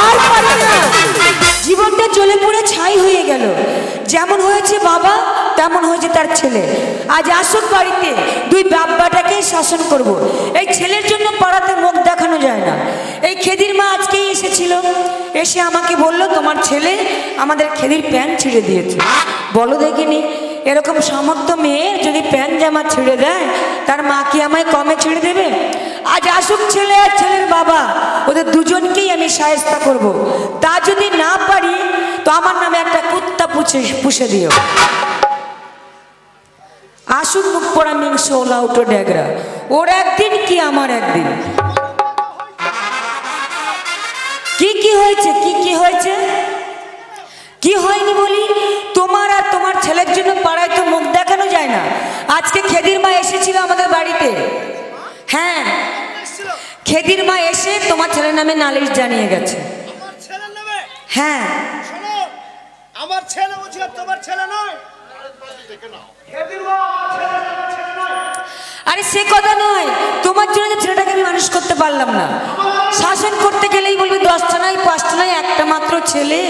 আর পারে না, জীবনটা জ্বলে পুড়ে ছাই হয়ে গেল। যেমন হয়েছে বাবা তেমন হয়েছে তার ছেলে। আজ আসুক বাড়িতে, দুই বাব্বাটাকে শাসন করব। এই ছেলের জন্য পাড়াতে মুখ দেখানো যায় না। এই খেদির মা আজকেই এসেছিল, এসে আমাকে বলল তোমার ছেলে আমাদের খেদির প্যান্ট ছিঁড়ে দিয়েছে। বলো দেখিনি, এরকম সামর্থ্য মেয়ে যদি প্যান্ট জামা ছিঁড়ে দেয় তার মা কি আমায় কমে ছেড়ে দেবে? আজ আসুক ছেলে আর ছেলের বাবা, ওদের দুজনকেই আমি সায়স্তা করব। তা যদি না পারি তো আমার নামে একটা কুত্তা পুষে দিও। আসুক মুখ পড়া মিংস ওলা উঠো ড্যাগরা, ওর একদিন কি আমার একদিন। কি কি হয়েছে, কি কি হয়েছে, কি হয়নি বলি? তোমার আর তোমার ছেলের জন্য পাড়ায় তো মুখ দেখানো যায় না। আজকে খেদির মা এসেছিল আমাদের বাড়িতে। হ্যাঁ, খেদির মা এসে তোমার ছেলের নামে নালিশ জানিয়ে গেছে। আমার ছেলের নামে? হ্যাঁ। শোনো, আমার ছেলে বুঝি তোমার ছেলে নয়। খেদির মা আমার ছেলে নয়। আরে সে কথা নয়, তোমার জন্য ছেলেটাকে আমি মানুষ করতে পারলাম না। শাসন করতে গেলেই বলবি 10টা নয় 5টা নয়, একটা মাত্র ছেলে,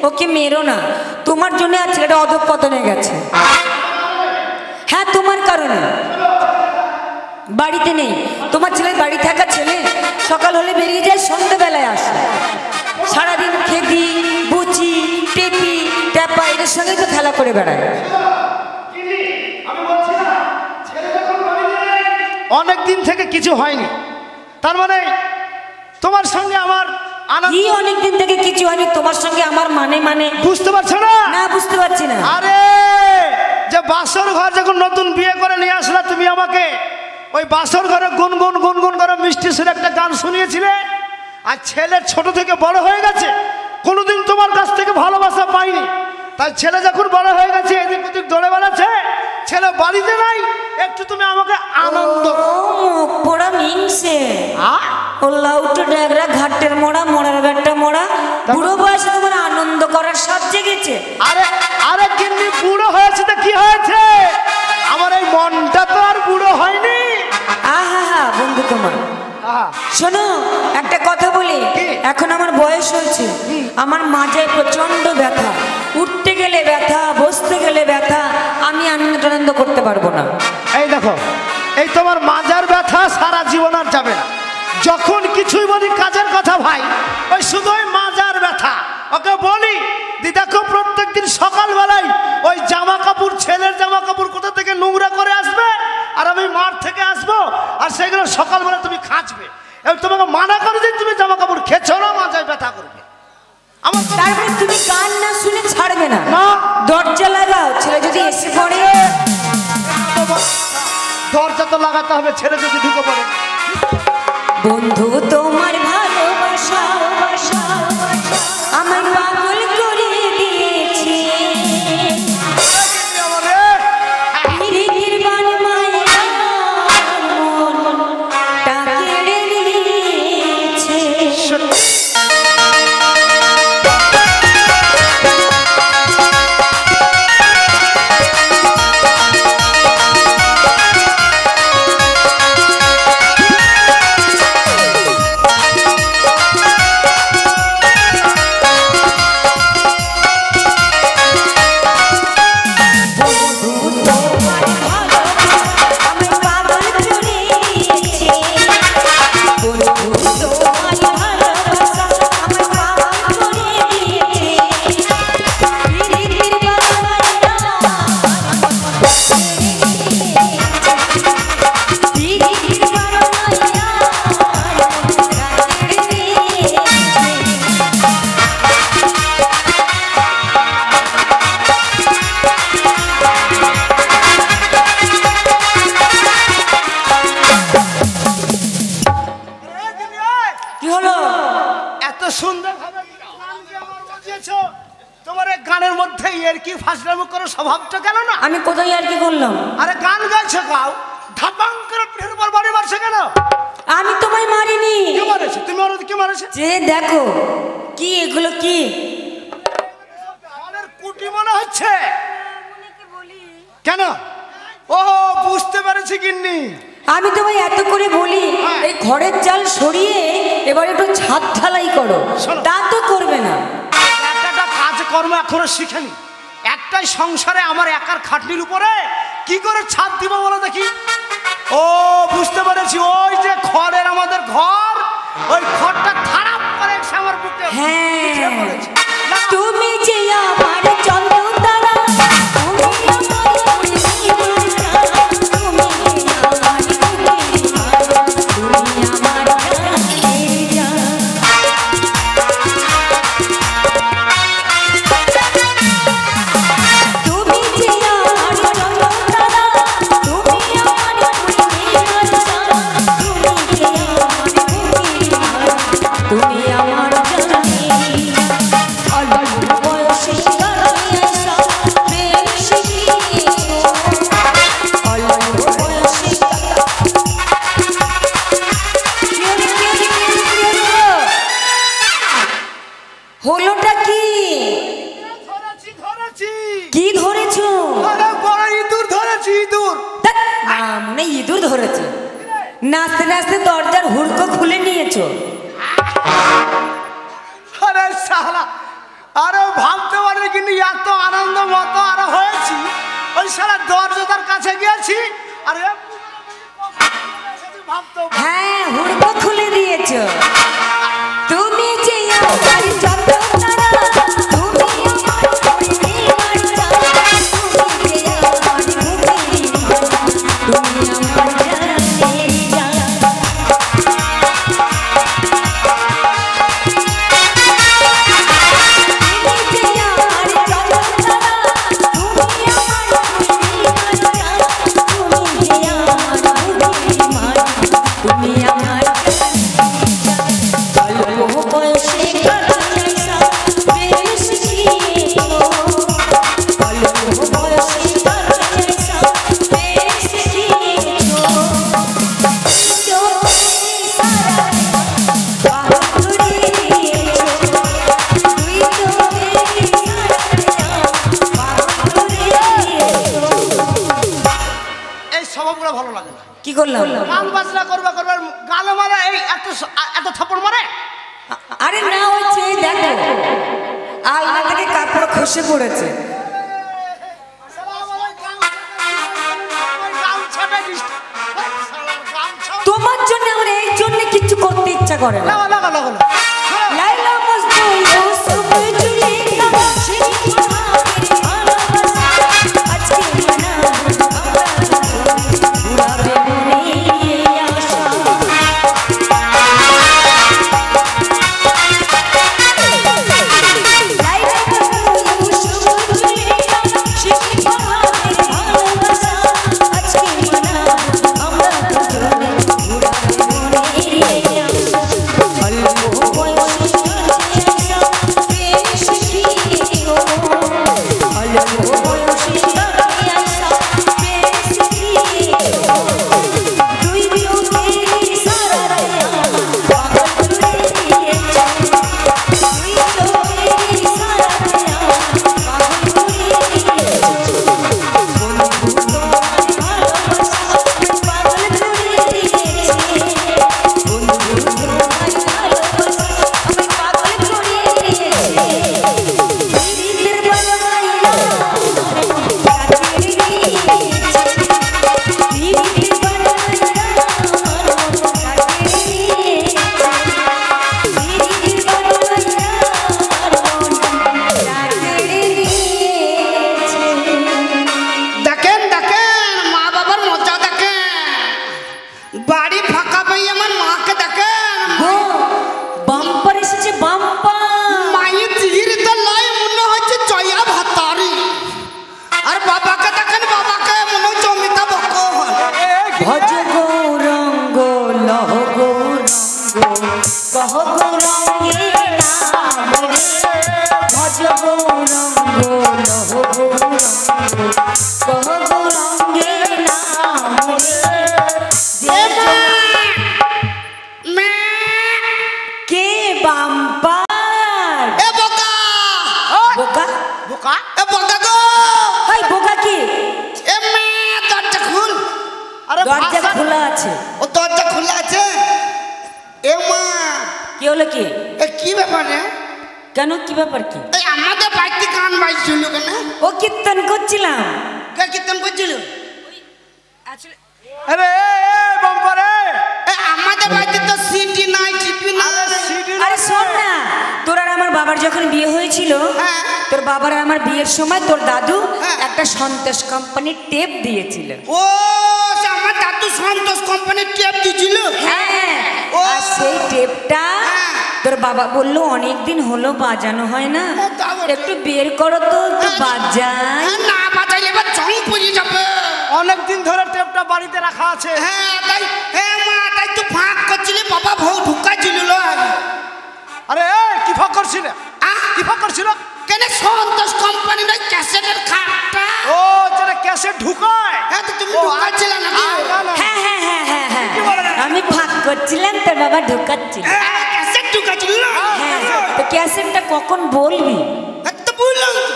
ওকে মেরো না। তোমার জন্য আর ছেলেটা অধঃপতনে গেছে। হ্যাঁ, তোমার কারণে বাড়িতে নেই। তোমার ছেলে বাড়ি থাকা ছেলে সকাল হলে বেরিয়ে যায়, সন্ধ্যেবেলায় আসে। সারাদিন খেদি বুচি টেপি ট্যাপা এদের সঙ্গেই তো খেলা করে বেড়ায়। অনেক দিন থেকে কিছু হয়নি, তার মানে তোমার সঙ্গে আমার কি অনেক দিন থেকে কিছু হয়নি তোমার সঙ্গে আমার মানে বুঝতে পারছো না? না, বুঝতে পারছি না। আরে যে বাসর ঘর যখন নতুন বিয়ে করে নিয়ে আসলা তুমি আমাকে, ওই বাসর ঘরে গুনগুন গুনগুন করে মিষ্টি সুরে একটা গান শুনিয়েছিলে। আর ছেলে ছোট থেকে বড় হয়ে গেছে, কোনোদিন তোমার কাছ থেকে ভালোবাসা পাইনি। তাই ছেলে যখন বড় হয়ে গেছে, এদিক ওদিক দৌড়ে বেড়াচ্ছে, ছেলে বাড়িতে নাই, একটু তুমি আমাকে আনন্দ পোড়া মিংসে ও লাউটো ড্যাগরা ঘাটের মোড়া মোড়ার ঘাটটা মোড়া, বুড়ো বয়সে তোমার আনন্দ করার স্বাদ জেগেছে। আরে আরে কিন্তু বুড়ো হয়েছে তো কি হয়েছে, আমার এই মনটা তো আর বুড়ো হয়নি। আহা হা বন্ধু তোমার, শোনো একটা কথা বলি, এখন আমার বয়স হয়েছে, আমার মাঝে প্রচন্ড ব্যথা, উঠতে গেলে ব্যথা, বসতে গেলে ব্যথা, আমি আনন্দ করতে পারবো না। এই দেখো, এই তোমার মাজার ব্যথা সারা জীবন আর যাবে না। যখন কিছুই বলি কাজের কথা ভাই, ওই শুধু ওই মাজার ব্যথা। ওকে বলি দেখো, প্রত্যেকদিন সকালবেলায় ওই জামা কাপড়, ছেলের জামা কাপড় কোথা থেকে নোংরা করে আসবে, আর আমি মাঠ থেকে আসবো, আর সেগুলো সকালবেলা তুমি খাঁচবে। এবং তোমাকে মানা করে যে তুমি জামা কাপড় খেছো না, মাজায় ব্যথা করবে। তারপরে তুমি গান না শুনে ছাড়বে না, দরজা লাগাও, ছেলে যদি এসে পড়ে। দরজা তো লাগাতে হবে, ছেলে যদি ঢুকে পড়ে। বন্ধু তোমার ভালোবাসা আমার পাগল করে দিয়েছে, স্বভাবটা কেন না? আমি কোথায় আর কি করলাম? আরে গান গাইছো, গাও, ধাপাং করে পিঠের উপর বাড়ি মারছে কেন? আমি তোমায় মারিনি। কি মারেছে? তুমি ওর কি মারেছে? যে দেখো কি এগুলো, কি গানের কুটি মনে হচ্ছে কেন? ও বুঝতে পেরেছি গিন্নি, আমি তোমায় এত করে বলি এই ঘরের চাল সরিয়ে এবার একটু ছাদ ঢালাই করো, তা তো করবে না। একটা কাজকর্ম এখনো শিখেনি। একটাই সংসারে আমার একার খাটনির উপরে কি করে ছাদ দিব বলো দেখি। ও বুঝতে পেরেছি, ওই যে খড়ের আমাদের ঘর, ওই খড়টা খারাপ করে এসে আমার বুকে হ্যাঁ, পড়েছে। তুমি যে আমার চন্দ্রতারা, তুমি আমার পূর্ণিমা, তুমি আমার পূর্ণিমা, তুমি আমার জানের জান। তুমি যে আমার চন্দ্রতারা, তুমি আমার পূর্ণিমা জান, তুমি যে আমার পূর্ণিমা, তুমি আমার জানের অল্প বয়সে গায়ে আসা প্রেম শিখিয়েছো, অল্প বয়সে হলোটা কি? ধরেছি ধরেছি। কি ধরেছো? আরে বড় ইঁদুর ধরেছি, ইঁদুর। ধ্যাৎ, মনে ইঁদুর ধরেছে। নাচতে নাচতে দরজার হুড়কো খুলে নিয়েছো। আরে শালা, আরে ভাবতে পারবে কিন্তু এত আনন্দ মতো আরো হয়েছি। ওই শালা দরজার কাছে গিয়েছি আর ভাবতে হ্যাঁ, হুড়কো খুলে দিয়েছো। তুমি যে আমার চন্দ্রতারা, তুমি আমার পূর্ণিমা চাঁদ, তুমি যে আমার পূর্ণিমা, তুমি আমার জানের জান। তুমি যে আমার চন্দ্রতারা, তুমি আমার পূর্ণিমা চাঁদ, তুমি যে আমার পূর্ণিমা, তুমি আমার অল্প বয়সে গায়ে আসা প্রেম শিখিয়েছো, অল্প বয়সে গায়ে আসা প্রেম শিখিয়েছো। চোখে সারা পাগল করে দিয়েছো, তুই চোখে সারা পাগল করে দিয়েছো। এই স্বভাবগুলো ভালো লাগে না। কি করলাম? গান বাজনা করবে করবে, গালে মারে এই এত থাপ্পড় মারে। আরে না, হচ্ছে দেখো আলনা থেকে কাপড় খসে পড়েছে। তোমার জন্য আমার এই জন্য কিছু করতে ইচ্ছা করে না। লাইলা মজনু ইউসুফ জুলেখা শিখি আমাদের ভালোবাসা, আজকে মানাবো আমরা উড়াবে মনে আশা। লাইলা মজনু ইউসুফ জুলেখা শিখি আমাদের ভালোবাসা, আজকে মানাবো আমরা উড়াবে মনে আশা। অল্প বয়সে গায়ে আসা প্রেম শিখিয়েছো, অল্প বয়সে গায়ে আসা প্রেম শিখিয়েছো। দুই চোখের ইশারায় পাগল করে দিয়েছো, দুই চোখের ইশারায় পাগল করে দিয়েছো। বন্ধু তোমার ভালোবাসা পাগল করে দিয়েছে, বন্ধু তোমার ভালোবাসা আমায় পাগল করে দিয়েছে। পীড়িতের বানাইয়া কাটিয়ে দিয়েছে, পীড়িতের বানাইয়া কাটিয়ে দিয়েছে, পীড়িতের বানাইয়া কাটিয়ে দিয়েছে। দেখেন দেখেন, মা বাবার মজা দেখেন, বাড়ি ফাঁকা পেয়ে আমার মাকে দেখেন। গো, বাম্পার এসেছে, বাম্পার। মায়ের চিহিরিতে লয় মনে হচ্ছে জয়া ভাতারি, আর বাবাকে দেখেন, বাবাকে মনে হচ্ছে অমিতাভ বচ্চন। ভজ গৌরঙ্গ লহ গৌরঙ্গ কহ গৌরঙ্গে নাম রে, ভজ গৌরঙ্গ লহ গৌরঙ্গ কহ গৌরঙ্গে নাম রে। যে কে বাম্পার? এ বোকা, বোকা? বোকা এ বোকা গো, হাই বোকা কি? এ মেয়ে দরজা খুল। আরে দরজা ভাষা- খোলা আছে। ও দরজা খোলা আছে। এ মা, কি হলো কি? এ কি ব্যাপার রে? কেন, কি ব্যাপার কি? এই আমাদের বাড়িতে গান বাজছিল কেন? ও কীর্তন করছিলাম। কে কীর্তন করছিল? আরে বাম্পারে, এ আমাদের বাড়িতে তো সিটি নাই, টিভি নাই। আরে শোন না, তোর আর আমার বাবার যখন বিয়ে হয়েছিল, হ্যাঁ। তোর বাবার আর আমার বিয়ের সময় তোর দাদু হ্যাঁ। একটা সন্তোষ কোম্পানির টেপ দিয়েছিল। ও সে আমার দাদু সন্তোষ কোম্পানির টেপ দিছিল। হ্যাঁ, ও। আর সেই টেপটা হ্যাঁ। তোর বাবা বললো অনেক দিন হলো বাজানো হয় না, হ্যাঁ, তা বটে। একটু বের করো তো, একটু বাজাই। হ্যাঁ, না বাজাইলে এবার জং পড়ে যাবে। অনেকদিন ধরে টেপটা বাড়িতে রাখা আছে। হ্যাঁ তাই, হ্যাঁ মা, তাই তো ফাঁক করছিলে, বাবা বউ ঢুকাইছিল। আরে কি ফাঁক করছিল? কি ফাঁক করছিল? কেন সন্তোষ কোম্পানির ওই ক্যাসেটের খাটটা? ও যেটা ক্যাসেট ঢুকায়। হ্যাঁ তো তুমি ও, ঢুকাচ্ছিলে নাকি? না, না। হ্যাঁ হ্যাঁ হ্যাঁ হ্যাঁ হ্যাঁ, কি বলে? আমি ফাঁক করছিলাম, তোর বাবা ঢুকাচ্ছিল। হ্যাঁ ক্যাসেট ঢুকাচ্ছিল। হ্যাঁ, তো ক্যাসেটটা কখন বলবি? হ্যাঁ, তো বুঝলাম তো।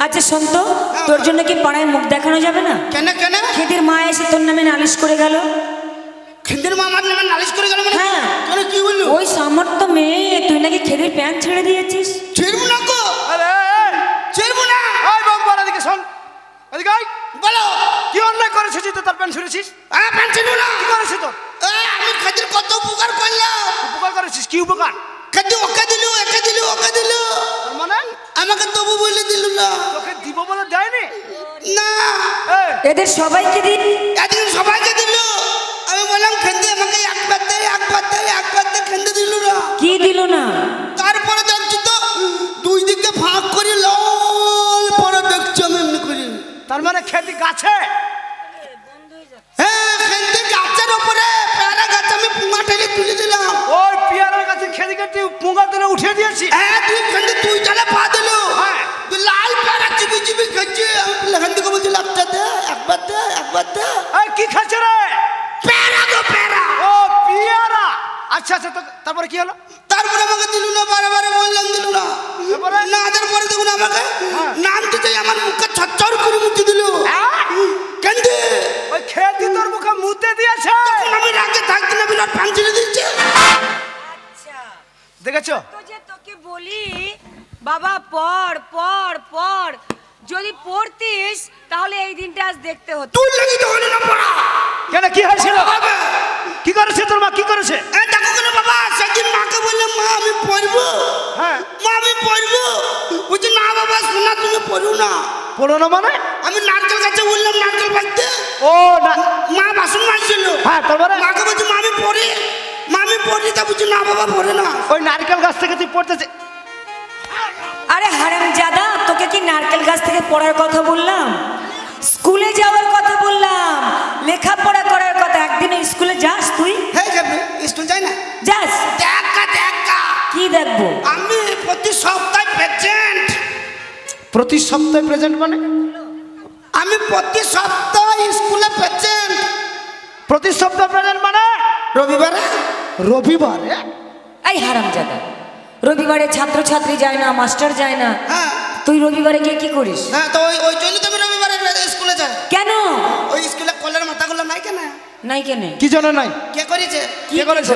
আচ্ছা শোন তো, তোর জন্য কি পাড়ায় মুখ দেখানো যাবে না? কেন কেন? খেদির মা এসে তোর নামে নালিশ করে গেল। খেদির মা আমার নামে নালিশ করে গেল মানে? হ্যাঁ। কেন, কি বললো? ওই সামর্থ্য মেয়ে, তুই নাকি খেদির প্যান্ট ছেড়ে দিয়েছিস। ছেড়বো না গো, আরে ছেড়বো না। এই বাম্পার, এদিকে শোন, এদিকে আয়। বলো। কি অন্যায় করেছিস তুই? তো তার প্যান্ট ছুঁড়েছিস? হ্যাঁ প্যান্ট ছেড়বো না। কি করেছিস তোর? আমি খেদির কত উপকার করলাম। উপকার করেছিস? কি উপকার? খেদি ওকে দিল, একে দিল, ওকে দিল, তার মানে আমাকে তবু বলে দিল না। তোকে দিব বলে দেয়নি? না, এই, এদের সবাইকে দিন। একদিন সবাইকে দিল। আমি বললাম খেতে আমাকে একবার দে, একবার দে, একবার দে, খেতে দিল না। কি দিল না? তারপরে দেখছি তো দুই দিকে ফাঁক করে লাল পরে দেখছি আমি এমনি করি। তার মানে খেতি গাছে? হ্যাঁ খেতে গাছের ওপরে পেয়ারা গাছ আমি পুঙা ঠেলে তুলে দিলাম। ওই পেয়ারার গাছে খেতে খেতে পুঙ্গা তুলে উঠে দিয়েছি। হ্যাঁ তুই খেতে তুই চালে পা দিল। হ্যাঁ। তুই লাল পেয়ারা চিবি চিবি খেয়েছি। আমি এখান থেকে বলছি একটা দে, একবার দে, একবার দে। এই কি খাচ্ছে রে? পেয়ারা গো পেয়ারা। ও পেয়ারা। আচ্ছা আচ্ছা, তো তারপরে কি হলো? তারপরে আমাকে দিল না, বারে বারে বললাম দিল না। তারপরে? না তারপরে দেখুন আমাকে হ্যাঁ। নাম দিতে আমার মুখে ছচ্চর করে মুতে দিল। কেন্দে ওই খেতি তোর মুখে মুতে দিয়েছে? তখন আমি রাগে থাকতে না, বিরাট পান ছেড়ে দিচ্ছে। দেখেছো? তো যে তোকে বলি বাবা পড় পড় পড়, যদি পড়তিস তাহলে এই দিনটা আজ দেখতে হতো। তুই লাগি তো হলো না পড়া। কেন, কি হয়েছিল? বাবা, কি করেছে তোর মা? কি করেছে? এ দেখো কেন বাবা, সেদিন মাকে বললাম মা আমি পড়বো। হ্যাঁ। মা আমি পড়বো। বলছি না বাবা শোনা, তুমি পড়ো না। পড়ো না মানে? আমি নারকেল গাছে বললাম নারকেল বাঁধতে। ও না। মা বাসন মাজছিল। হ্যাঁ, তারপরে? মাকে বলছি মা আমি পড়ি, মা আমি পড়ি। তা বলছি না বাবা পড়ে না। ওই নারকেল গাছ থেকে তুই পড়তেছে? আরে হারামজাদা, তোকে কি নারকেল গাছ থেকে পড়ার কথা বললাম? স্কুলে যাওয়ার কথা বললাম, লেখাপড়া করার কথা। একদিন স্কুলে যাস তুই? হ্যাঁ যাবে, স্কুল যাই না। যাস? দেখা দেখা কি দেখবো? আমি প্রতি সপ্তাহে পেশেন্ট। প্রতি সপ্তাহে প্রেজেন্ট মানে? আমি প্রতি সপ্তাহে স্কুলে পেশেন্ট। প্রতি সপ্তাহ প্রেজেন্ট মানে? রবিবারে। রবিবারে? এই হারামজাদা, রবিবারে ছাত্রছাত্রী যায় না, মাস্টার যায় না, হ্যাঁ তুই রবিবারে গিয়ে কি করিস? হ্যাঁ, তো ওই জন্য তো আমি রবিবারে স্কুলে যাই। কেন? ওই স্কুলে কলের মাথাগুলো নাই কেন? নাই কেন? কি জন্য নাই? কে করেছে? কি করেছে?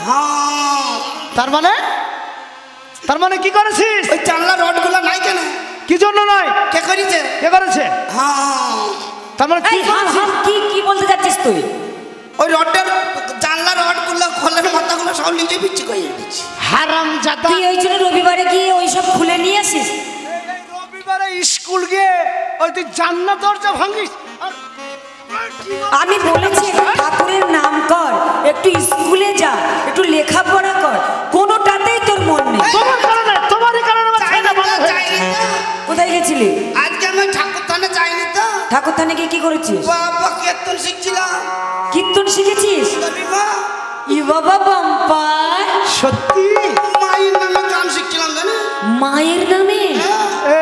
হ্যাঁ, তার মানে? তার মানে কি করেছিস? ওই জানলা রডগুলো নাই কেন? কি জন্য নাই? কে করেছে? কে করেছে? হ্যাঁ, তার মানে কি এই হাম করেছিস? হাম, কি কি বলতে যাচ্ছিস তুই? ওই রডের জানলা রডগুলো কলের মাথাগুলো সব নিজে বিচ্ছি করে দিচ্ছি। হারামজাদা। তুই ওই জন্য রবিবারে গিয়ে ওই সব খুলে নিয়ে আসিস? এই রবিবারে স্কুল গিয়ে ওই তুই জানলা দরজা ভাঙিস? আর- আমি বলেছি ঠাকুরের নাম কর, একটু স্কুলে যা, একটু লেখাপড়া কর, কোনোটাতেই তোর মন নেই। তোমার কারণে, তোমারই কারণে আমার ছেলেটা বন্ধ হয়ে গেছে। যাইনি তো কোথায় গেছিলি? আজকে আমি ঠাকুর থানে যাইনি তো। ঠাকুর থানে গিয়ে কি করেছিস? বাবা কীর্তন শিখছিলাম। কীর্তন শিখেছিস? তবে মা ই বাবা বাম্পার, সত্যি? মায়ের নামে গান শিখছিলাম জানো? মায়ের নামে? এ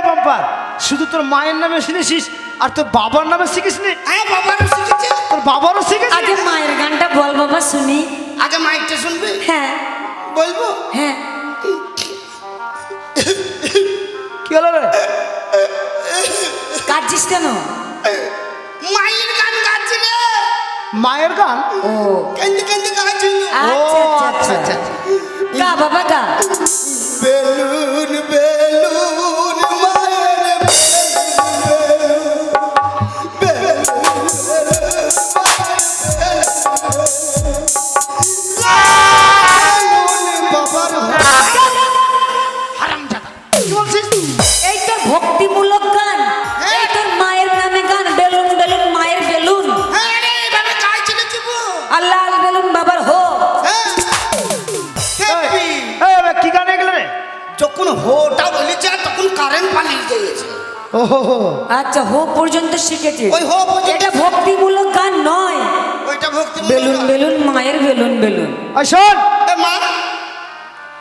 বাম্পার, শুধু তোর মায়ের নামে শিখেছিস আর তোর বাবার নামে শিখিস নি? হ্যাঁ বাবারও শিখেছে। তোর বাবারও শিখেছিস? আগে মায়ের গানটা বল বাবা শুনি। আগে মাইকটা শুনবি? হ্যাঁ বলবো? হ্যাঁ। কি হলো রে? কাঁদছিস কেন? মায়ের গান গাচ্ছি রে। মায়ের গান? ও কেন্দ্রে কেন্দ্রে গাইছিল। আচ্ছা আচ্ছা আচ্ছা আচ্ছা আচ্ছা। গা বাবা গা। বেলুন বেলুন মায়ের কি বলছিস? এই তোর ভক্তিমূলক গান, এই তোর মায়ের নামে গান, বেলুন বেলুন মায়ের বেলুন, হ্যাঁ রে বাবা গাইছিল চিবু। আল্লাহ বেলুন বাবার হো। হ্যাঁ দেখবি কি গান এগুলো রে? যখন হোটা বলেছে তখন কারেন্ট পালিয়ে গিয়েছে। ও হো হো। আচ্ছা হো পর্যন্ত শিখেছে। ওই হো পর্যন্ত- এটা ভক্তিমূলক গান নয়। ওইটা ভক্তি বেলুন বেলুন মায়ের বেলুন বেলুন। ওই শোন, এ মা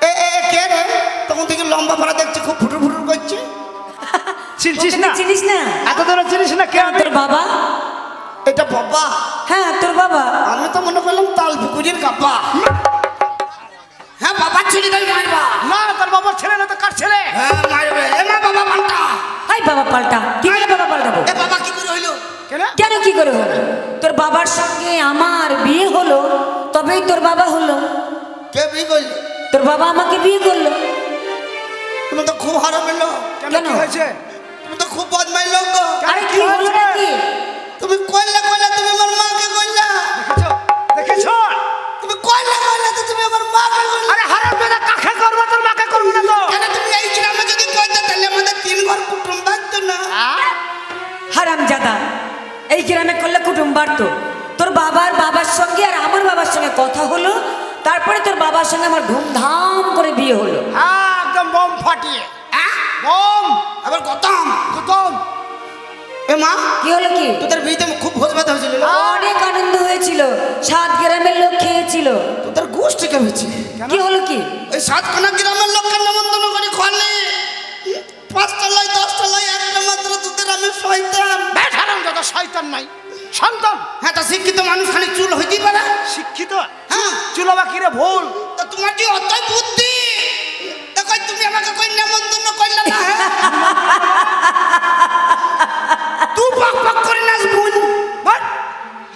এ কে রে? তখন থেকে লম্বা পাড়া দেখছি খুব ফুটুর ফুটুর করছে। চিনছিস ওকে না? চিনিস না? এত ধরে চিনিস না কে আমি? তোর বাবা? এটা বাবা? হ্যাঁ তোর বাবা। আমি তো মনে করলাম তাল পুকুরের কাপা। হ্যাঁ বাবা ছেলে তাই মারবা। না, তোর বাবার ছেলে না তো কার ছেলে? হ্যাঁ মারবে। এ মা বাবা পাল্টা। হাই বাবা পাল্টা। কি করে বাবা পাল্টাবো? এ বাবা কি করে হইলো? কেন? কেন কি করে হলো? তোর বাবার সঙ্গে আমার বিয়ে হলো, তবেই তোর বাবা হলো। কে বিয়ে করলো? তোর বাবা আমাকে বিয়ে করলো। তুমি তো খুব হারামের লোক। কেন কেন? কি হয়েছে? তুমি তো খুব বদমাই লোক গো। আরে কি হলো নাকি? তুমি কইলা কইলা তুমি আমার মাকে কইলা। দেখেছো? দেখেছো? তুমি কইলা কইলা তো তুমি আমার মাকে কইলা। আরে হারামজাদা, কাকে করবো তোর মাকে করবো না তো? কেন তুমি এই গ্রামে যদি কইতে তাহলে আমাদের 3 ঘর কুটুম বাঁচতো না। হারামজাদা, এই গ্রামে করলে কুটুম বাড়তো। তোর বাবার বাবার সঙ্গে আর আমার বাবার সঙ্গে কথা হলো, তারপরে তোর বাবার সঙ্গে আমার ধুমধাম করে বিয়ে হলো। হ্যাঁ, একদম বোম ফাটিয়ে। হ্যাঁ? বোম আবার গতম। খতম। এ মা কি হলো কি? তোদের বিয়েতে খুব ভোজ ভাত হয়েছিল না? অনেক আনন্দ হয়েছিল, 7 গ্রামের লোক খেয়েছিল। তোদের গোষ্ঠী কে হয়েছে? কি হলো কি? ওই 7খানা গ্রামের লোককে নেমন্তন্ন করে খাওয়ালে 5টা লয় 10টা লয় একটা মাত্র তোদের আমি শয়তান। ব্যাট হারামজাদা, শয়তান নাই, সন্তান। হ্যাঁ তা শিক্ষিত মানুষ খালি চুল হইতেই পারে। শিক্ষিত হ্যাঁ চুলাবা কিরে ভুল। তা তোমার যে অতই বুদ্ধি তা কই তুমি আমাকে কই নেমন্তন্ন করলে না? তুই পাক পাক করে নাচ বোন। বাট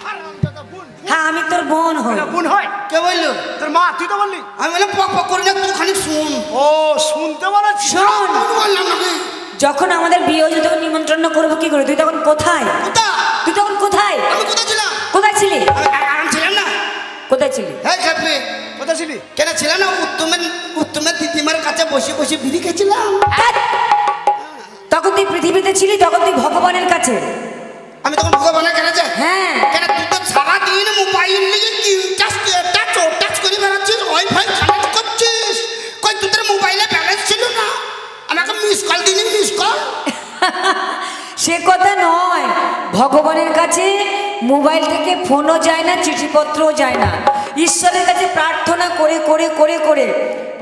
হারামজাদা বোন। হ্যাঁ আমি তোর বোন হই। এটা বোন হয়? কে বললো? তোর মা, তুই তো বললি। আমি বললাম পাক পাক করে না তুই খালি শুন। ও, শুনতে বলেছিস? শোন, আমি বললাম নাকি যখন আমাদের বিয়ে হয়েছে তখন নিমন্ত্রণ করবো কি করে? তুই তখন কোথায়? কোথা? তুই তখন কোথায়? আমি কোথায় ছিলাম? কোথায় ছিলি? আমি ছিলাম না। কোথায় ছিলি? হ্যাঁ খেপে কোথায় ছিলি? কেন ছিলাম না? উত্তমের দিদিমার কাছে বসে বসে বিড়ি খেয়েছিলাম। ধ্যাৎ! তখন তুই পৃথিবীতে ছিলি, তখন তুই ভগবানের কাছে। আমি তখন ভগবানের কাছে। হ্যাঁ কেন তুই তো সারাদিন মোবাইল নিয়ে টাচ করে বেড়াচ্ছিস, ওয়াইফাই কানেক্ট করছিস। কই তোদের মোবাইলে ব্যালেন্স ছিল না? আমাকে মিস কল দিলি, মিস কল। সে কথা নয়, ভগবানের কাছে মোবাইল থেকে ফোনও যায় না, চিঠিপত্রও যায় না। ঈশ্বরের কাছে প্রার্থনা করে করে করে করে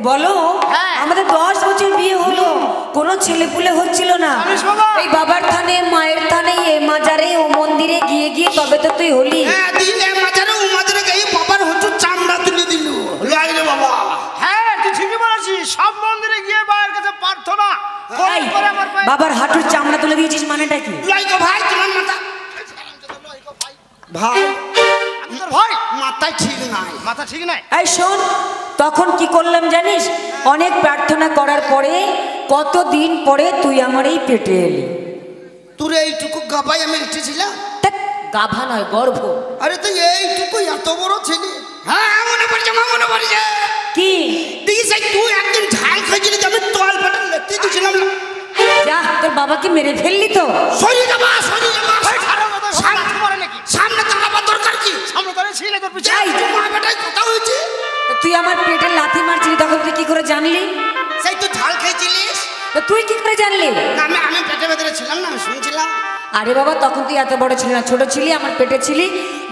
বলো, হ্যাঁ। আমাদের 10 বছর বিয়ে হলো, কোনো ছেলেপুলে হচ্ছিল না। জানিস বাবা? এই বাবার থানে, মায়ের থানে, এ মাজারে, ও মন্দিরে গিয়ে গিয়ে তবে তো তুই হলি। হ্যাঁ দিলে মাঝারে ও মাঝারে গিয়ে বাবার হচ্ছে চামড়া তুলে দিল। লাই রে বাবা। হ্যাঁ, তুই ঠিকই বলেছিস। সব মন্দিরে গিয়ে মায়ের কাছে প্রার্থনা এই, করে আমার পায়ে- বাবার হাঁটুর চামড়া তুলে দিয়েছিস মানেটা কি? লাই গো ভাই তোমার মাথা। ভাই আমি তোর ভাই। মাথায় ঠিক নাই। মাথা ঠিক নাই। এই শোন, তখন কি করলাম জানিস? অনেক প্রার্থনা করার পরে কতদিন পরে তুই আমার এই পেটে এলি। তোর এইটুকু গাবাই আমি এসেছিলাম। ধ্যাৎ, গাভা নয়, গর্ভ। আরে তুই এইটুকু এত বড় ছেলে। হ্যাঁ মনে পড়ছে, মা মনে পড়ছে। কি? দেখি সেই তুই একদিন ঝাল খেয়েছিলি যে আমি তল পেটে লেতে দিয়েছিলাম না। যা, তোর বাবাকে মেরে ফেললি তো। সরিয়ে যাবা, সরিয়ে যাবা। ভাই, হারামজাদা, সামনে- সামনে মারে নাকি? সামনে দাঁড়াবার দরকার কি? সামনে দাঁড়িয়ে ছিলে তোর পিছনে। এই তো মা বেটায় কথা হয়েছে। তো তুই আমার পেটে লাথি মারছিলি, তখন তুই কি করে জানলি? সেই তো ঝাল খেয়েছিলিস। তো তুই কি করে জানলি? না, আমি পেটে ভেতরে ছিলাম না, আমি শুনছিলাম। আরে বাবা, তখন তুই এত বড় ছিলি না, ছোট ছিলি, আমার পেটে ছিলি।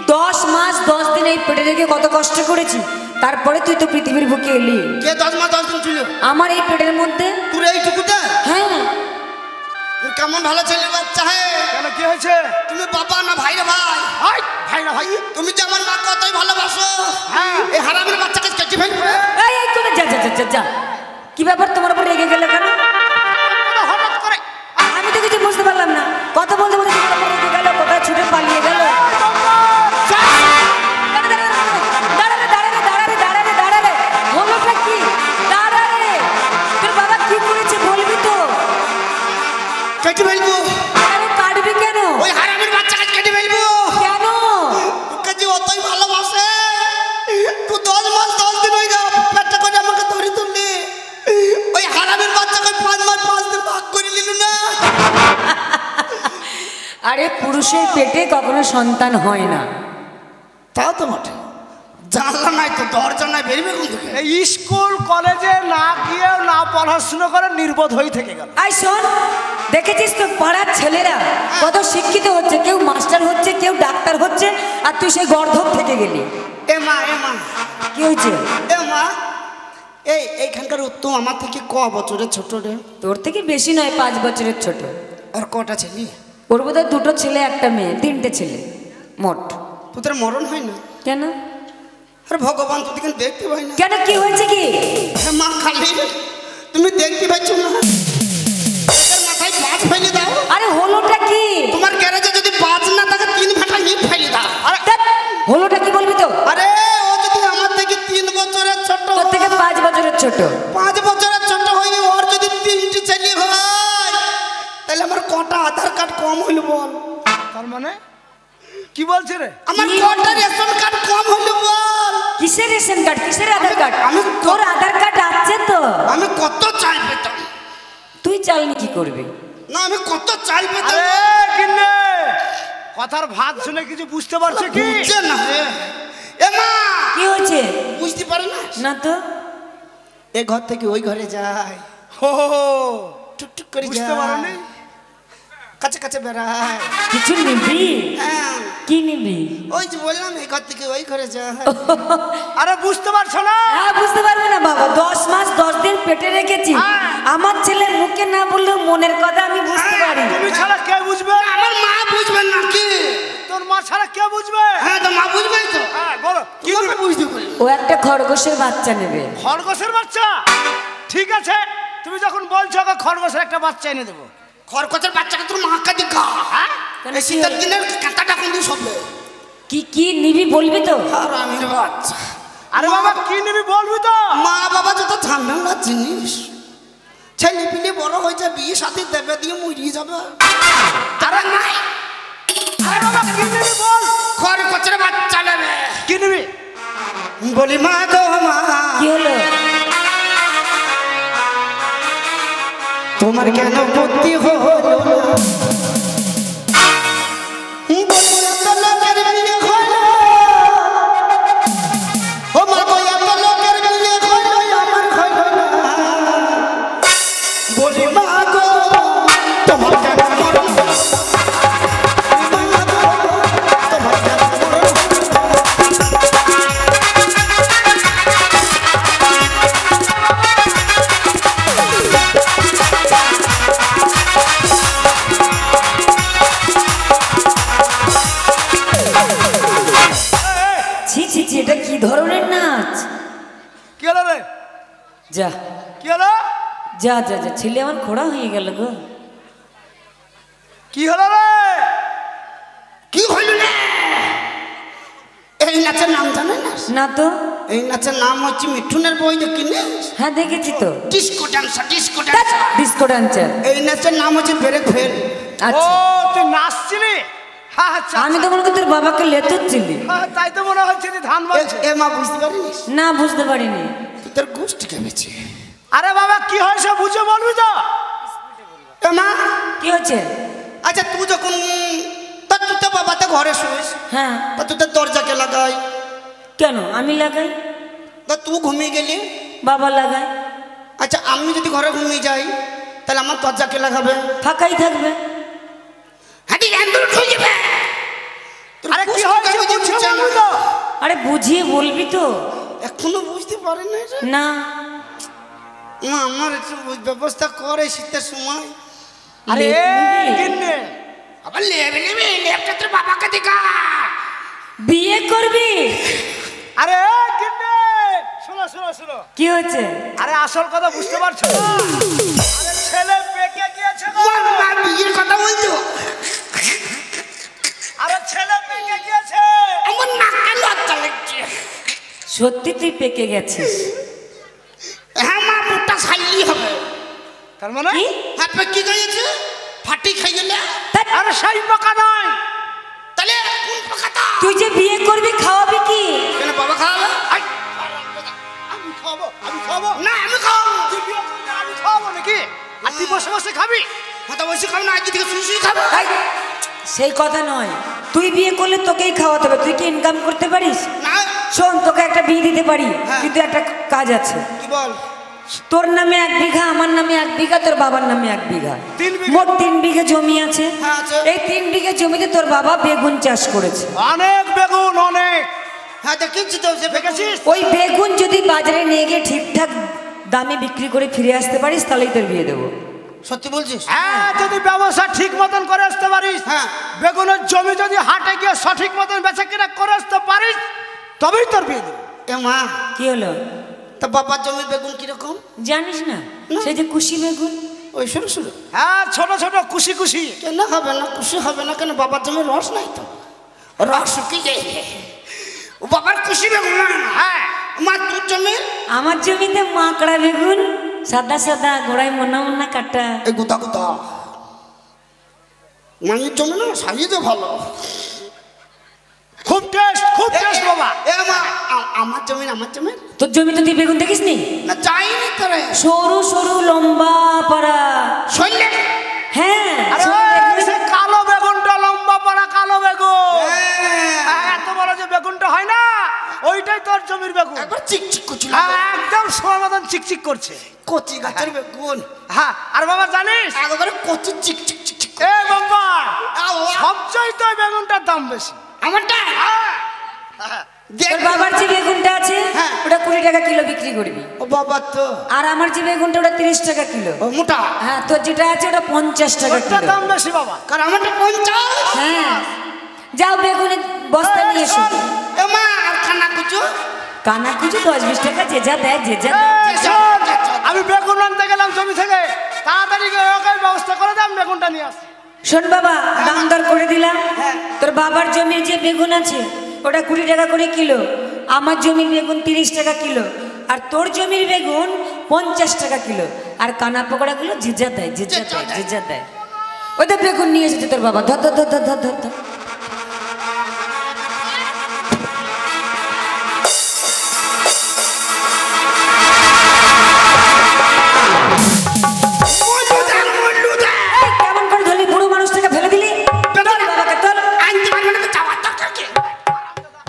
10 মাস 10 দিন এই পেটে রেখে কত কষ্ট করেছি, তারপরে তুই তো পৃথিবীর বুকে এলি। কে 10 মাস 10 দিন ছিল? আমার এই পেটের মধ্যে। তোর এইটুকুতে হ্যাঁ, তুই কেমন ভালো ছেলে বাচ্চা। হে কেন, কি হয়েছে? তুমি বাবা না ভাই রে ভাই? ভাই, ভাই না ভাই। তুমি যে আমার মা কতই ভালোবাসো। হ্যাঁ। এই হারামের বাচ্চাকে কেটে ফেলবে। এই এই তোরা যা যা যা যা যা। কি ব্যাপার, তোমার উপর রেগে গেলে কেন? কথা হঠাৎ করে। আমি তো কিছু বুঝতে পারলাম না। কথা বলতে বলতে তোমার উপর রেগে গেল, কোথায় ছুটে পালিয়ে গেল। চল। আরে পুরুষের পেটে কখনো সন্তান হয় না। তাও তো বটে, জানলা নাই তো দরজা নাই, বেরবে কোন দিকে? এই স্কুল কলেজে না গিয়ে না পড়াশুনো করে নির্বোধ হয়ে থেকে গেল। আই শোন, দেখেছিস তো পাড়ার ছেলেরা কত শিক্ষিত হচ্ছে, কেউ মাস্টার হচ্ছে, কেউ ডাক্তার হচ্ছে, আর তুই সেই গর্ধব থেকে গেলি। এ মা কি হয়েছে? এ মা, এইখানকার উত্তম আমার থেকে ক বছরের ছোট রে? তোর থেকে বেশি নয়, 5 বছরের ছোট। আর কটা ছেলে? ওর বোধহয় 2টো ছেলে 1টা মেয়ে, 3টে ছেলে মোট। তোদের মরণ হয় না? কেন? আরে ভগবান তুই কেন দেখতে পাই না? কেন, কি হয়েছে কি? হ্যাঁ মা, খালি তুমি দেখতে পাচ্ছ না? এদের মাথায় বাজ ফেলে দাও। আরে হলোটা কি? তোমার গ্যারেজে যদি বাজ না থাকে 3 ফাটা ইট ফেলে দাও। ধ্যাৎ, হলোটা কি বলবি তো? আরে ও যদি আমার থেকে 3 বছরের ছোট তোর থেকে 5 বছরের ছোট। 5 বছরের ছোট হয়ে ওর যদি 3টি ছেলে হয়, তাহলে আমার কটা আধার কার্ড কম হইল বল? তার মানে কি বলছে রে? আমার কটা রেশন কার্ড কম হইল বল? কিসের রেশন কার্ড, কিসের আধার কার্ড? আমি তোর আধার কার্ড আছে তো? আমি কত চাল পেতাম? তুই চাইনি কি করবি? না, আমি কত চাল পেতাম? আরে কিন্নে, কথার ভাগ শুনে কিছু বুঝতে পারছে কি? বুঝছে না রে। এ মা, কি হয়েছে? বুঝতে পারে না? না তো। এ ঘর থেকে ওই ঘরে যায়, হো হো হো, টুকটুক করে বুঝতে পারোনি? কাছে কাছে বেড়ায়। কিছু নিবি? হ্যাঁ, কি নিবি? ওই যে বললাম এই ঘর থেকে ওই ঘরে যায়। আরে বুঝতে পারছো না? হ্যাঁ, বুঝতে পারবে না বাবা, 10 মাস 10 দিন পেটে রেখেছি। আমার ছেলে মুখে না বললেও মনের কথা আমি বুঝতে পারি। তুমি ছাড়া কে বুঝবে? আমার মা বুঝবেন না কি? তোর মা ছাড়া কে বুঝবে? হ্যাঁ, তো মা বুঝবেই তো। হ্যাঁ বলো, কি কিভাবে নেবে? বুঝতে পারি? ও একটা খরগোশের বাচ্চা নেবে। খরগোশের বাচ্চা? ঠিক আছে, তুমি যখন বলছো ওকে খরগোশের একটা বাচ্চা এনে দেবো। খরকতের বাচ্চাকে তোর মা কাদি গা, হ্যাঁ? কেন, এই কি শীতের হলো? দিনের কাঁটাটা কোন দিন সবলে? কি কি নিবি বলবি তো? আর আমির বাচ্চা। আরে বাবা কি নিবি বলবি তো? মা বাবা যত ঝামেলার জিনিস, ছেলে পিলে বড় হয়েছে, বিয়ে সাথে দেবে দিয়ে মরিয়ে যাবে। তারা নাই। আরে বাবা কি নিবি বল। খরকতের বাচ্চা নেবে। কি নিবি? বলি মা গো মা, কি হলো? তোমার কেন বুদ্ধি হলো না? বলি এত লোকের বিয়ে হলো, ও মা গো এত লোকের বিয়ে হলো, আমার হলো না। বলি মা গো তোমার কেন মরণ হলো? মা গো, তোমার কেন মরণ হলো? ছি ছি ছি, এটা কি ধরনের নাচ? কি হলো রে? যা কি হলো? যা যা যা, ছেলে আমার খোড়া হয়ে গেল গো। কি হলো রে? কি হইল না? এই নাচের নাম জানে না? না তো। এই নাচের নাম হচ্ছে মিঠুনের বই দেখিনি? হ্যাঁ দেখেছি তো। Disco dancer, disco dancer. Disco dancer. এই নাচের নাম হচ্ছে ব্রেক ফেল। ও আচ্ছা, তুই নাচছিলি? হ্যাঁ আচ্ছা আমি তো মনে করি তোর বাবাকে লেতুচ্ছিলি। হ্যাঁ, তাই তো মনে হচ্ছে যে ধান বানছে। এ মা বুঝতে পারিস? না, বুঝতে পারিনি। তুই তোর গোষ্ঠী কেমেছে। আরে বাবা কি হয়েছে বুঝে বলবি তো? এ মা, কি হচ্ছে? আচ্ছা তুই যখন তুই তো বাবাতে ঘরে শুইস, হ্যাঁ, তা তুই তোর দরজাকে লাগাই, কেন আমি লাগাই? তা তুই ঘুমিয়ে গেলি। বাবা লাগায়। আচ্ছা আমি যদি ঘরে ঘুমিয়ে যাই, তাহলে আমার দরজাকে লাগাবে? ফাঁকাই থাকবে। হাঁটি আন্দোলন হয়ে যাবে। আরে কি হয়েছে বুঝে বলবি তো? আরে বুঝিয়ে বলবি তো? এখনো বুঝতে পারে না রে। না। মা আমার একটু ব্যবস্থা করে শীতের সময়। আরে লেবু কিন্নে আবার লেবে লেবে লেপটা তোর বাবাকে দেখা। বিয়ে করবি? আরে কিন্নে শোনো শোনো শোনো, কি হয়েছে? আরে আসল কথা বুঝতে পারছো না? আরে ছেলে পেকে গিয়েছে গো। মা বিয়ের কথা বলছো? আরে ছেলে পেকে গিয়েছে। আমার নাকে লজ্জা লাগছে। সত্যি তুই পেকে গেছিস? হ্যাঁ মা, বুটটা সাইলি হবে। তার মানে কি? হাত পা কি গেছে? ফাটি খাই গেলে? ধ্যাৎ, আরে সেই পোকা নয়। তাহলে কোন পাকাটা? তুই যে বিয়ে করবি খাওয়াবি কি? কেন বাবা খাওয়াবে? আই, আমি খাবো আমি খাবো। না আমি খাওয়াবো। তুই বিয়ে করবি না, আমি খাওয়াবো নাকি? আর তুই বসে বসে খাবি? মাথা বসে খাবো না, আজকে থেকে শুয়ে শুয়ে খাবো। এই, সেই কথা নয়, তুই বিয়ে করলে তোকেই খাওয়াতে হবে, তুই কি ইনকাম করতে পারিস? না। শোন, তোকে একটা বিয়ে দিতে পারি, হ্যাঁ। কিন্তু একটা কাজ আছে। কি বল? তোর নামে 1 বিঘা, আমার নামে 1 বিঘা, তোর বাবার নামে 1 বিঘা, 3 বিঘা। মোট 3 বিঘা জমি আছে। হ্যাঁ, আছে। এই 3 বিঘা জমিতে তোর বাবা বেগুন চাষ করেছে। অনেক বেগুন, অনেক। হ্যাঁ দেখেছি তো, সে দেখেছিস? ওই বেগুন যদি বাজারে নিয়ে গিয়ে ঠিকঠাক দামে বিক্রি করে ফিরে আসতে পারিস, তাহলেই তোর বিয়ে দেবো। সত্যি বলছিস? হ্যাঁ, যদি ব্যবসা ঠিক মতন করে আসতে পারিস, হ্যাঁ। বেগুনের জমি যদি হাটে গিয়ে সঠিক মতন বেচা কিনা করে আসতে পারিস, তবেই তোর বিয়ে দেবো। এ মা, কি হলো? তা বাবার জমির বেগুন কিরকম? জানিস না? সেই যে কুশি বেগুন। ওই শুরু শুরু হ্যাঁ, ছোট ছোট কুশি কুশি। কেন হবে না? খুশি হবে না কেন? বাবার জমির রস নাই তো, রস শুকিয়ে যায়। ও বাবার খুশি বেগুন না? হ্যাঁ। মা তোর জমির? আমার জমিতে মাকড়া বেগুন, সাদা সাদা, গোড়ায় মোনা মোনা কাটা। এই গোতা গোতা। মায়ের জমি না সাজিয়ে ভালো, খুব টেস্ট, খুব টেস্ট বাবা। এ মা, আমার জমির, আমার জমির তোর জমিতে তুই বেগুন দেখিস নি? না, যাইনি তোরে। সরু সরু লম্বা পাড়া। শৈলে হ্যাঁ, আরে ওই সে কালো বেগুনটা, লম্বা পড়া কালো বেগুন। হ্যাঁ, এত বড় যে বেগুনটা হয় না, ওইটাই তোর জমির বেগুন। একবার চিকচিক করছিল, হ্যাঁ, একদম সময় মতন চিকচিক করছে। কচি গাছের বেগুন। হ্যাঁ, আর বাবা জানিস, একবারে কচি চিকচিক চিকচিক। এ বাবা, আও, আও। সবচেয়ে তো ওই বেগুনটার দাম বেশি। আমারটা তোর বাবার যে বেগুনটা আছে, হ্যাঁ। ওটা 20 টাকা কিলো বিক্রি করবি। ও বাবা তো আর আমার যে বেগুনটা, ওটা 30 টাকা কিলো। ও মোটা। হ্যাঁ, তোর যেটা আছে ওটা 50 টাকা ওটার কিলো। দাম বেশি বাবা। কারণ আমারটা 50। হ্যাঁ, যাও বেগুনের বস্তা নিয়ে এসো। এ মা, আর খানা কুচু? কানা কুচু 10-20 টাকা যে যা দেয়, যে যা দেয়। এই শোন, আমি বেগুন আনতে গেলাম জমি থেকে, তাড়াতাড়ি গিয়ে ওকে ব্যবস্থা করে দাম বেগুনটা নিয়ে আস। শোন বাবা, দাম দর করে দিলাম। তোর বাবার জমির যে বেগুন আছে, ওটা 20 টাকা করে কিলো। আমার জমির বেগুন 30 টাকা কিলো। আর তোর জমির বেগুন 50 টাকা কিলো। আর কানা পকোড়াগুলো যে যা দেয়, যে যা দেয়, যে যা দেয়। ওই তো বেগুন নিয়ে এসেছে তোর বাবা। ধর ধর ধর ধর ধর ধর ধর। এই, কেমন করে ধরলি? বুড়ো মানুষটাকে ফেলে দিলি? তোর বাবাকে তোর। আনতে পারবে না তো যাওয়ার দরকার কি?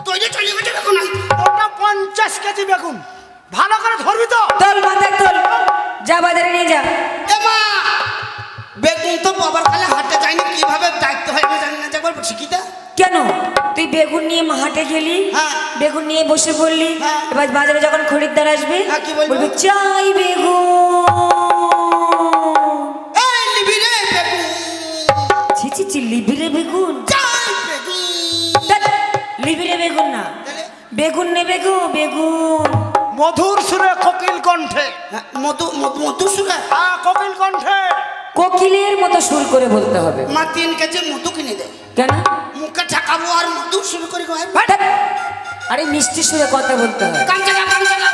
তুই যে চলে গেছে বেগুন আনতে। ওটা 50 কেজি বেগুন, ভালো করে ধরবি তো। তোল মাথায় তোল, যা বাজারে নিয়ে যা। এ মা, বেগুন তো বাবার কালে হাটে যায়নি, কিভাবে দায়িত্ব হয় আমি জানি না, একবার শিখিতে। কেন? তুই বেগুন নিয়ে হাটে গেলি, হ্যাঁ। বেগুন নিয়ে বসে পড়লি, হ্যাঁ। এবার বাজারে যখন খরিদ্দার আসবে, হ্যাঁ, কি বলবো? বলবি চাই বেগুন। এই লিবি রে বেগুন, ছি ছি ছি, লিবিরে বেগুন? চাই বেগুন। ধ্যাৎ, লিবিরে বেগুন না, তাহলে? বেগুন নেবে গো বেগুন। মধুর সুরে কোকিল কণ্ঠে। হ্যাঁ, মধু মধু সুগা। হ্যাঁ, কোকিল কণ্ঠে। কোকিলের মতো সুর করে বলতে হবে। মা 3 কেজি মধু কিনে দেয়, কেন? মুখে ঠাকাবো আর মধু শুরু করি। ধ্যাৎ, আরে মিষ্টি সুরে কথা বলতে হয়। কাম জায়গা, কাম জায়গা।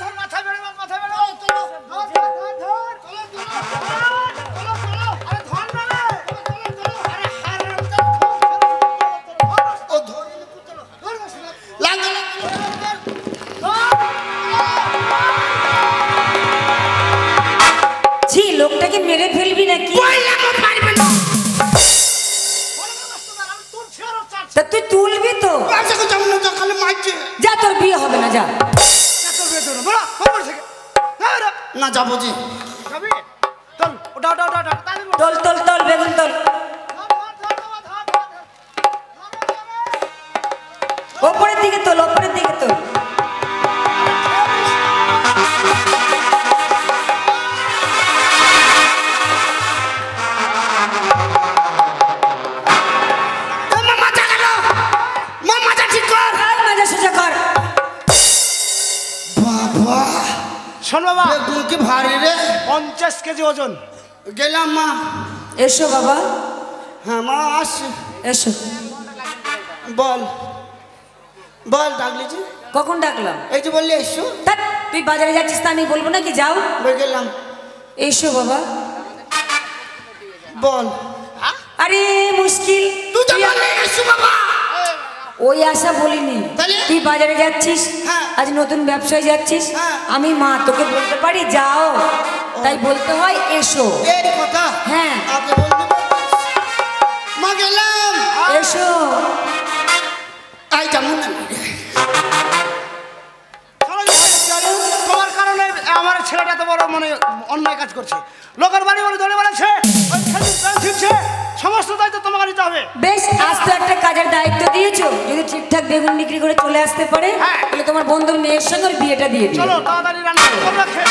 ধর, মাথায় বেরো, মাথায় বেরো। ধর, ধর, ধর, ধর। আরে ধর না রে। ও ধর, লাগা, লাগা। ছি, লোকটাকে মেরে ফেলবি নাকি? বললাম ও পারবে না। আমি তোর ছেড়ে চাচ্ছি। তা তুই তুলবি তো। ব্যবসা করতে যাবো না তো, খালি মারছে। যা, তোর বিয়ে হবে না, যা। এত বেদনা, বলো, বলো থেকে। হ্যাঁ রে। না যাবো যে। যাবি? চল, ওটা, ওটা, ওটা, ওটা, তাড়াতাড়ি বল। তোল তোল তোল, বেগুন তোল। ধর, ধর, ধর, ধর, ধর, ধর, ধর। ওপরের দিকে তোল, ওপরের দিকে তোল। ও মা, মাজা গেল। মা, মাজা ঠিক কর। আর মাজা সোজা কর। বাবা, শোন বাবা, বেগুন কি ভারী রে। 50 কেজি ওজন। গেলাম মা। এসো বাবা, হ্যাঁ মা, আসছি। এসো। বল, বল, ডাকলি যে? কখন ডাকলাম? এই যে বললি এসো। ধ্যাৎ, তুই বাজারে যাচ্ছিস তা আমি বলবো নাকি? যাও। বই গেলাম। এসো বাবা। বল। আরে মুশকিল, তুই তো বললি এসো বাবা। ওই আশা বলিনি। তাহলে? তুই বাজারে যাচ্ছিস, হ্যাঁ। আজ নতুন ব্যবসায় যাচ্ছিস, হ্যাঁ। আমি মা তোকে বলতে পারি যাও, তাই বলতে হয় এসো। এই কথা হ্যাঁ। আগে বলতে পারতিস। মা গেলাম। এসো। আই যেমন তোমার কারণে আমার ছেলেটা তো বড় মানে অন্যায় কাজ করছে, লোকের বাড়ি বাড়ি ধরে বেড়াচ্ছে, ওই ছেলের প্রাণ ছিঁড়ছে, সমস্ত দায়িত্ব তোমাকে নিতে হবে। বেশ, আজ তো একটা কাজের দায়িত্ব দিয়েছো, যদি ঠিকঠাক বেগুন বিক্রি করে চলে আসতে পারে হ্যাঁ। তাহলে তোমার বন্ধুর মেয়ের সঙ্গে ওর বিয়েটা দিয়ে দিও। চলো তাড়াতাড়ি রান্না করে রাখে।